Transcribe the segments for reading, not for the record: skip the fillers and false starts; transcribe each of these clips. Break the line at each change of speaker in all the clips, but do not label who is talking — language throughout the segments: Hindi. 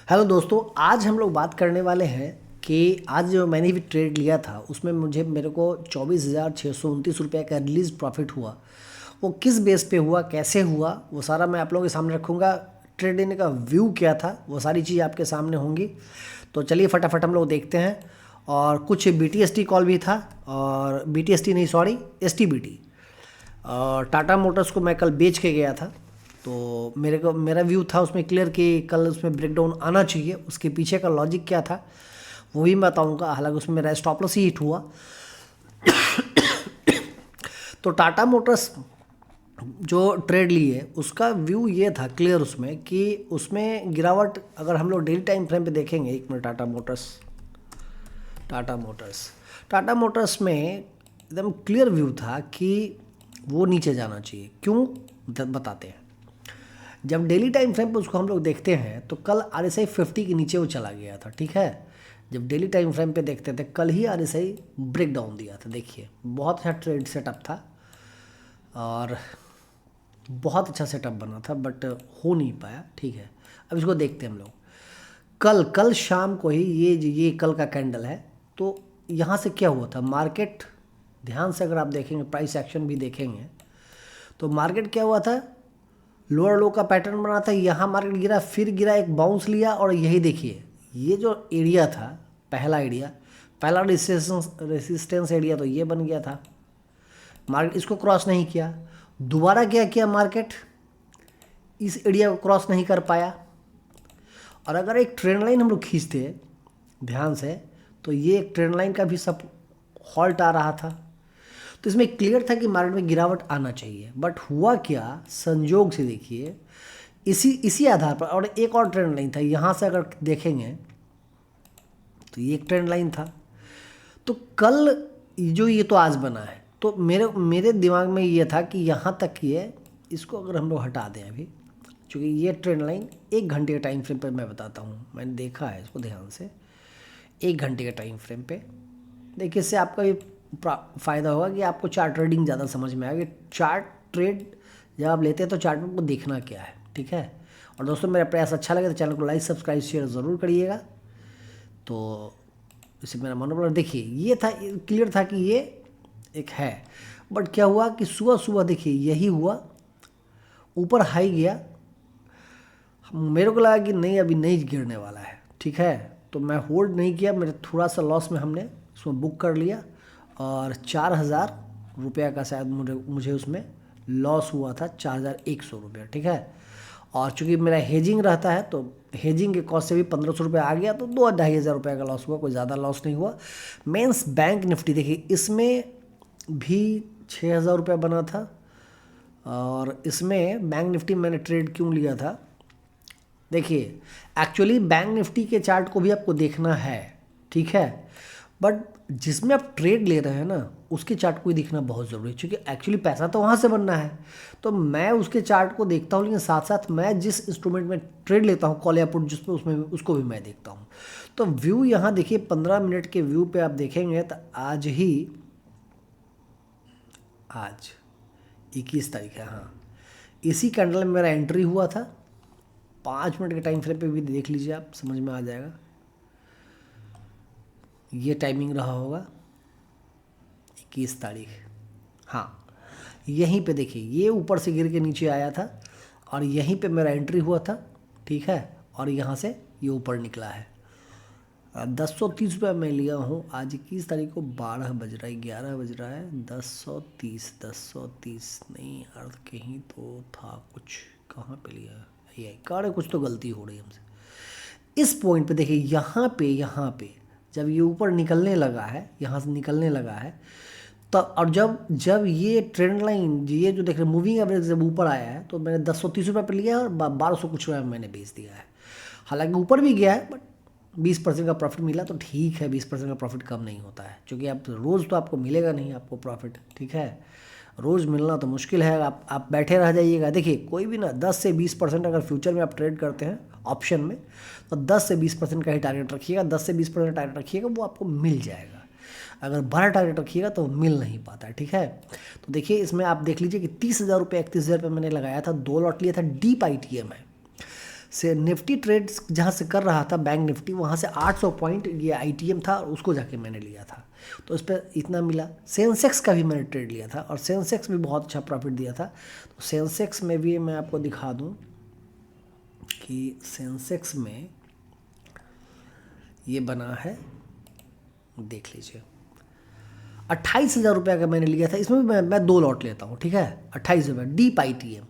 हेलो दोस्तों, आज हम लोग बात करने वाले हैं कि आज जो मैंने भी ट्रेड लिया था उसमें मेरे को 24,629 रुपये का रिलीज प्रॉफिट हुआ। वो किस बेस पे हुआ, कैसे हुआ, वो सारा मैं आप लोगों के सामने रखूँगा। ट्रेड लेने का व्यू क्या था, वो सारी चीज़ आपके सामने होंगी। तो चलिए फटाफट हम लोग देखते हैं। और कुछ BTST कॉल भी था, और BTST नहीं, सॉरी, STBT। और टाटा मोटर्स को मैं कल बेच के गया था। तो मेरा व्यू था उसमें क्लियर कि कल उसमें ब्रेकडाउन आना चाहिए। उसके पीछे का लॉजिक क्या था वो भी मैं बताऊंगा। हालांकि उसमें मेरा स्टॉप लॉस ही हिट हुआ। तो टाटा मोटर्स जो ट्रेड ली है उसका व्यू ये था क्लियर उसमें कि उसमें गिरावट अगर हम लोग डेली टाइम फ्रेम पे देखेंगे। एक मिनट, टाटा मोटर्स में एकदम क्लियर व्यू था कि वो नीचे जाना चाहिए। क्यों, बताते हैं। जब डेली टाइम फ्रेम पे उसको हम लोग देखते हैं तो कल RSI 50 के नीचे वो चला गया था, ठीक है। जब डेली टाइम फ्रेम पे देखते थे कल ही RSI ब्रेक डाउन दिया था। देखिए बहुत अच्छा ट्रेड सेटअप था और बहुत अच्छा सेटअप बना था, बट हो नहीं पाया, ठीक है। अब इसको देखते हैं हम लोग। कल शाम को ही ये कल का कैंडल है। तो यहाँ से क्या हुआ था मार्केट, ध्यान से अगर आप देखेंगे, प्राइस एक्शन भी देखेंगे तो मार्केट क्या हुआ था, लोअर लो का पैटर्न बना था। यहाँ मार्केट गिरा, फिर गिरा, एक बाउंस लिया, और यही देखिए ये जो एरिया था, पहला रेसिस्टेंस एरिया तो ये बन गया था। मार्केट इसको क्रॉस नहीं किया। दोबारा क्या किया मार्केट, इस एरिया को क्रॉस नहीं कर पाया। और अगर एक ट्रेंड लाइन हम लोग खींचते ध्यान से तो ये एक ट्रेंड लाइन का भी सब हॉल्ट आ रहा था। तो इसमें क्लियर था कि मार्केट में गिरावट आना चाहिए, बट हुआ क्या, संजोग से देखिए इसी आधार पर। और एक और ट्रेंड लाइन था यहाँ से अगर देखेंगे तो ये एक ट्रेंड लाइन था। तो कल जो ये तो आज बना है, तो मेरे दिमाग में ये था कि यहाँ तक ये, इसको अगर हम लोग हटा दें अभी, क्योंकि ये ट्रेंड लाइन 1 घंटे के टाइम फ्रेम पर मैं बताता हूँ, मैंने देखा है इसको ध्यान से। 1 घंटे के टाइम फ्रेम पे देखिए, इससे आपका भी फ़ायदा होगा कि आपको चार्ट ट्रेडिंग ज़्यादा समझ में आएगी। चार्ट ट्रेड जब आप लेते हैं तो चार्ट में को देखना क्या है, ठीक है। और दोस्तों मेरा प्रयास अच्छा लगे तो चैनल को लाइक, सब्सक्राइब, शेयर ज़रूर करिएगा। तो इससे मेरा मनोबल, देखिए ये था, क्लियर था कि ये एक है। बट क्या हुआ कि सुबह सुबह देखिए यही हुआ, ऊपर हाई गया। मेरे को लगा कि नहीं, अभी नहीं गिरने वाला है, ठीक है। तो मैं होल्ड नहीं किया, मेरे थोड़ा सा लॉस में हमने उसमें बुक कर लिया। और 4,000 रुपया का शायद मुझे उसमें लॉस हुआ था, 4,100 रुपया, ठीक है। और चूंकि मेरा हेजिंग रहता है तो हेजिंग के कॉस्ट से भी 1,500 रुपया आ गया, तो 2-2,500 रुपया का लॉस हुआ, कोई ज़्यादा लॉस नहीं हुआ। मेंस बैंक निफ्टी देखिए, इसमें भी 6,000 रुपया बना था। और इसमें बैंक निफ्टी मैंने ट्रेड क्यों लिया था, देखिए एक्चुअली बैंक निफ्टी के चार्ट को भी आपको देखना है, ठीक है। बट जिसमें आप ट्रेड ले रहे हैं ना, उसके चार्ट को ही देखना बहुत ज़रूरी है, क्योंकि एक्चुअली पैसा तो वहाँ से बनना है। तो मैं उसके चार्ट को देखता हूँ, लेकिन साथ साथ मैं जिस इंस्ट्रूमेंट में ट्रेड लेता हूँ, कॉल या पुट, जिसमें उसमें उसको भी मैं देखता हूँ। तो व्यू यहाँ देखिए, 15 मिनट के व्यू पे आप देखेंगे तो आज 21 तारीख है, हाँ, इसी कैंडल में मेरा एंट्री हुआ था। 5 मिनट के टाइम फ्रेम पे भी देख लीजिए, आप समझ में आ जाएगा। ये टाइमिंग रहा होगा 21 तारीख, हाँ। यहीं पे देखिए ये ऊपर से गिर के नीचे आया था, और यहीं पे मेरा एंट्री हुआ था, ठीक है। और यहाँ से ये ऊपर निकला है। 1030 रुपये मैं लिया हूँ। आज 21 तारीख को 12 बज रहा है, 11 बज रहा है। 1030 नहीं यार, कहीं तो था कुछ, कहाँ पे लिया, ये कारे, कुछ तो गलती हो रही है हमसे। इस पॉइंट पे देखिए, यहाँ पे जब ये ऊपर निकलने लगा है, यहाँ से निकलने लगा है, तब, और जब ये ट्रेंड लाइन, ये जो देख रहे मूविंग एवरेज जब ऊपर आया है, तो मैंने 1030 रुपये पर लिया है और 1200 कुछ रुपये मैंने बेच दिया है। हालांकि ऊपर भी गया है, बट 20% का प्रॉफिट मिला तो ठीक है। 20% का प्रॉफिट कम नहीं होता है, क्योंकि आप रोज़ तो आपको मिलेगा नहीं आपको प्रॉफिट, ठीक है। रोज़ मिलना तो मुश्किल है। आप बैठे रह जाइएगा। देखिए कोई भी ना 10 से 20% अगर फ्यूचर में आप ट्रेड करते हैं ऑप्शन में, तो 10 से 20% का ही टारगेट रखिएगा। 10 से 20% टारगेट रखिएगा, वो आपको मिल जाएगा। अगर बड़ा टारगेट रखिएगा तो मिल नहीं पाता है, ठीक है। तो देखिए इसमें आप देख लीजिए कि 30,000 रुपये, 31,000 रुपये मैंने लगाया था, 2 लॉट लिया था। डीप ITM है, से निफ्टी ट्रेड जहाँ से कर रहा था बैंक निफ्टी, वहाँ से 800 पॉइंट ये आईटीएम था और उसको जाके मैंने लिया था, तो इस पर इतना मिला। सेंसेक्स का भी मैंने ट्रेड लिया था और सेंसेक्स भी बहुत अच्छा प्रॉफिट दिया था। तो सेंसेक्स में भी मैं आपको दिखा दूँ कि सेंसेक्स में ये बना है, देख लीजिए 28,000 रुपये का मैंने लिया था। इसमें भी मैं 2 लॉट लेता हूँ, ठीक है, 28 रुपये डीप आईटीएम।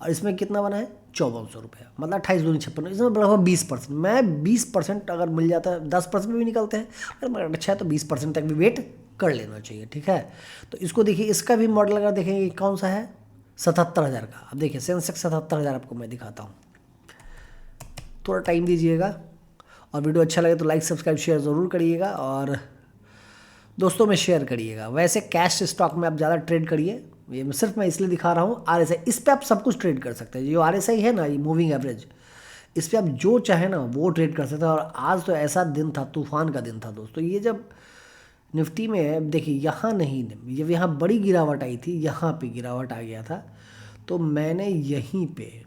और इसमें कितना बना है 5400 रुपया, मतलब 28 दूनी 56, इसमें लगभग 20%। मैं 20% अगर मिल जाता है, 10% में भी निकलते हैं, अगर अच्छा है तो 20% तक भी वेट कर लेना चाहिए, ठीक है। तो इसको देखिए, इसका भी मॉडल अगर देखेंगे कौन सा है 77,000 का। अब देखिए सेंसेक्स 77,000 आपको मैं दिखाता हूँ, थोड़ा टाइम दीजिएगा। और वीडियो अच्छा लगे तो लाइक सब्सक्राइब शेयर ज़रूर करिएगा और दोस्तों में शेयर करिएगा। वैसे कैश स्टॉक में आप ज़्यादा ट्रेड करिए, ये सिर्फ मैं इसलिए दिखा रहा हूँ। आरएसआई, इस पे आप सब कुछ ट्रेड कर सकते हैं। जो आरएसआई है ना, ये मूविंग एवरेज, इस पे आप जो चाहे ना वो ट्रेड कर सकते हैं। और आज तो ऐसा दिन था, तूफान का दिन था दोस्तों। ये जब निफ्टी में देखिए, यहाँ नहीं, जब यहाँ बड़ी गिरावट आई थी, यहाँ पे गिरावट आ गया था, तो मैंने यहीं पे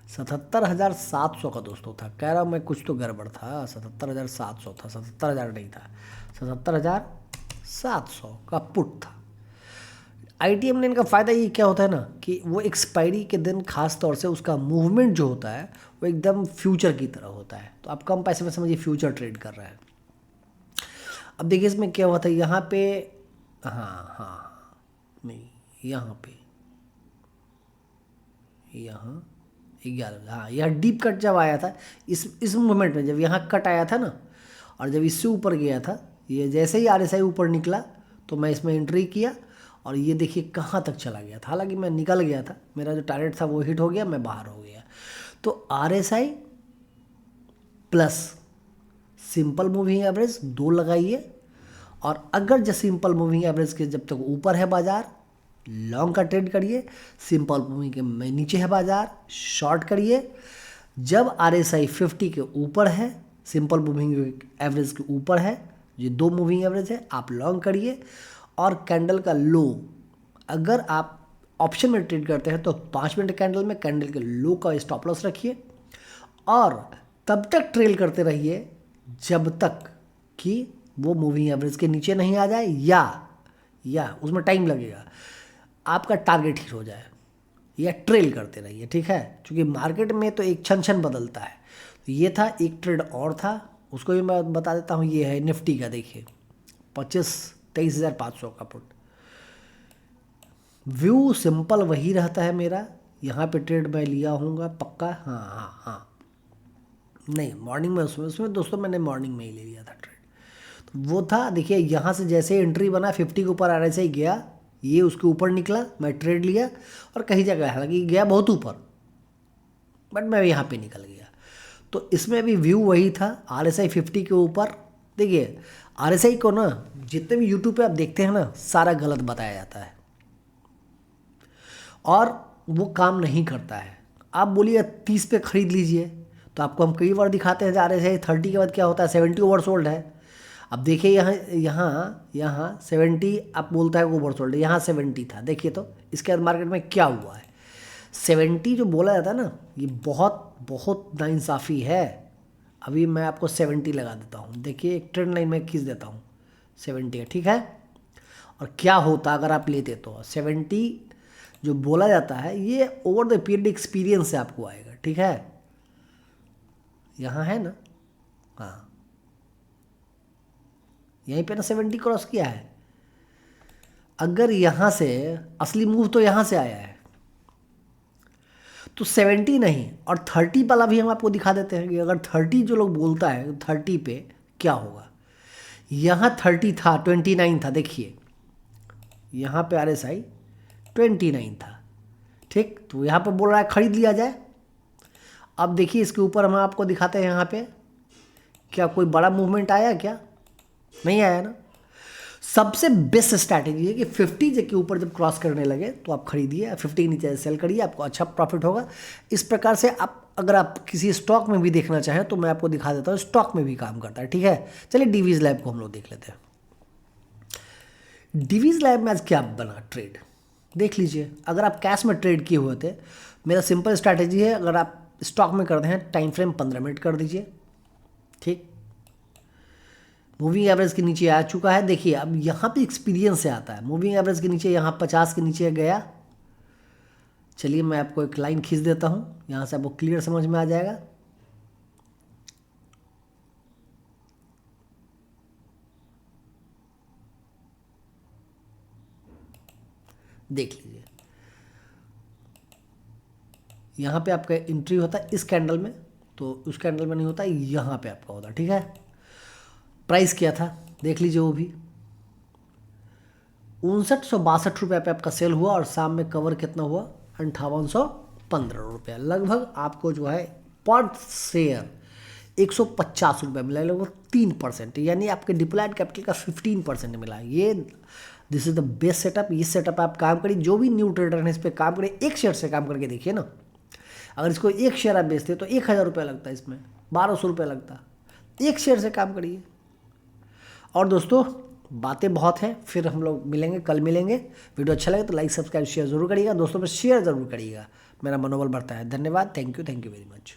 77,700 का दोस्तों था, कह रहा मैं कुछ तो गड़बड़ था, 77,700 था, 77,000 नहीं था, 77,700 का पुट था। आईटीएम ने इनका फ़ायदा ये क्या होता है ना कि वो एक्सपायरी के दिन खास तौर से उसका मूवमेंट जो होता है वो एकदम फ्यूचर की तरह होता है। तो आप कम पैसे में समझिए फ्यूचर ट्रेड कर रहे हैं। अब देखिए इसमें क्या हुआ था, यहाँ पे हाँ नहीं, यहाँ पे यहाँ 11, हाँ यह डीप कट जब आया था, इस मोमेंट में जब यहाँ कट आया था ना, और जब इससे ऊपर गया था, ये जैसे ही आरएसआई ऊपर निकला तो मैं इसमें एंट्री किया और ये देखिए कहाँ तक चला गया था। हालांकि मैं निकल गया था, मेरा जो टारगेट था वो हिट हो गया, मैं बाहर हो गया। तो RSI plus simple moving average 2 लगाइए, और अगर जो सिंपल मूविंग एवरेज के जब तक ऊपर है बाजार, लॉन्ग का ट्रेड करिए। सिंपल मूविंग के में नीचे है बाजार, शॉर्ट करिए। जब आरएसआई 50 के ऊपर है, सिंपल मूविंग एवरेज के ऊपर है, ये 2 मूविंग एवरेज है, आप लॉन्ग करिए। और कैंडल का लो, अगर आप ऑप्शन में ट्रेड करते हैं तो 5 मिनट कैंडल में कैंडल के लो का स्टॉप लॉस रखिए, और तब तक ट्रेल करते रहिए जब तक कि वो मूविंग एवरेज के नीचे नहीं आ जाए, या उसमें टाइम लगेगा, आपका टारगेट हिट हो जाए, या ट्रेल करते रहिए, ठीक है। क्योंकि मार्केट में तो एक क्षण बदलता है। तो ये था, एक ट्रेड और था, उसको भी मैं बता देता हूँ। ये है निफ्टी का, देखिए 23,500 का पुट। व्यू सिंपल वही रहता है मेरा, यहाँ पे ट्रेड मैं लिया हूँगा पक्का। हाँ नहीं, मॉर्निंग में उसमें दोस्तों मैंने मॉर्निंग में ही ले लिया था ट्रेड। तो वो था, देखिए यहाँ से जैसे एंट्री बना 50 के ऊपर आरएसआई गया, ये उसके ऊपर निकला, मैं ट्रेड लिया और कहीं जगह, हालांकि गया बहुत ऊपर, बट मैं यहाँ पे निकल गया। तो इसमें भी व्यू वही था, आरएसआई 50 के ऊपर। देखिए आरएसआई को ना, जितने भी यूट्यूब पे आप देखते हैं ना, सारा गलत बताया जाता है और वो काम नहीं करता है। आप बोलिए 30 पे खरीद लीजिए, तो आपको हम कई बार दिखाते हैं आरएसआई 30 के बाद क्या होता है, 70 ओवरसोल्ड है। अब देखिए यहाँ 70 आप बोलता है ओवरसोल्ड, यहाँ 70 था। देखिए तो इसके बाद मार्केट में क्या हुआ है, 70 जो बोला जाता है ना, ये बहुत बहुत नाइंसाफ़ी है। अभी मैं आपको 70 लगा देता हूँ, देखिए एक ट्रेंड लाइन में खींच देता हूँ, 70 है, ठीक है। और क्या होता अगर आप लेते तो 70 जो बोला जाता है, ये ओवर द पीरियड एक्सपीरियंस से आपको आएगा, ठीक है। यहाँ है ना, हाँ यहीं पे ना 70 क्रॉस किया है। अगर यहाँ से असली मूव तो यहाँ से आया है, तो 70 नहीं और 30 वाला भी हम आपको दिखा देते हैं कि अगर 30 जो लोग बोलता है 30 पे क्या होगा। यहाँ 30 था, 29 था, देखिए यहाँ पे आरएसआई 29 था, ठीक। तो यहाँ पे बोल रहा है खरीद लिया जाए। अब देखिए इसके ऊपर हम आपको दिखाते हैं, यहाँ पे क्या कोई बड़ा मूवमेंट आया, क्या नहीं आया ना। सबसे बेस्ट स्ट्रैटेजी है कि 50 के ऊपर जब क्रॉस करने लगे तो आप खरीदिए, 50 के नीचे सेल करिए, आपको अच्छा प्रॉफिट होगा। इस प्रकार से आप अगर आप किसी स्टॉक में भी देखना चाहें तो मैं आपको दिखा देता हूँ, स्टॉक में भी काम करता है, ठीक है। चलिए डिवीज लैब को हम लोग देख लेते हैं। डिवीज लैब में आज क्या बना ट्रेड, देख लीजिए। अगर आप कैश में ट्रेड किए हुए थे मेरा सिंपल स्ट्रैटेजी है, अगर आप स्टॉक में करते हैं टाइम फ्रेम 15 मिनट कर दीजिए, ठीक। मूविंग एवरेज के नीचे आ चुका है, देखिए अब यहाँ पे एक्सपीरियंस से आता है। मूविंग एवरेज के नीचे, यहाँ 50 के नीचे गया। चलिए मैं आपको एक लाइन खींच देता हूँ, यहाँ से आपको क्लियर समझ में आ जाएगा। देख लीजिए, यहाँ पे आपका एंट्री होता है इस कैंडल में, तो उस कैंडल में नहीं होता, यहाँ पे आपका होता, ठीक है। प्राइस क्या था देख लीजिए, वो भी 5962 पे आपका सेल हुआ और शाम में कवर कितना हुआ, 5815 लगभग आपको जो है पर शेयर 150 मिला, लगभग 3%, यानी आपके डिप्लॉयड कैपिटल का 15% मिला। ये this is the best setup. इस सेटअप आप काम करिए, जो भी न्यू ट्रेडर है इस पर काम करिए, एक शेयर से काम करके देखिए ना। अगर इसको एक शेयर आप बेचते तो 1000 लगता है, इसमें 1200 लगता। एक शेयर से काम करिए। और दोस्तों बातें बहुत हैं, फिर हम लोग मिलेंगे, कल मिलेंगे। वीडियो अच्छा लगे तो लाइक सब्सक्राइब शेयर जरूर करिएगा, दोस्तों में शेयर जरूर करिएगा, मेरा मनोबल बढ़ता है। धन्यवाद, थैंक यू वेरी मच।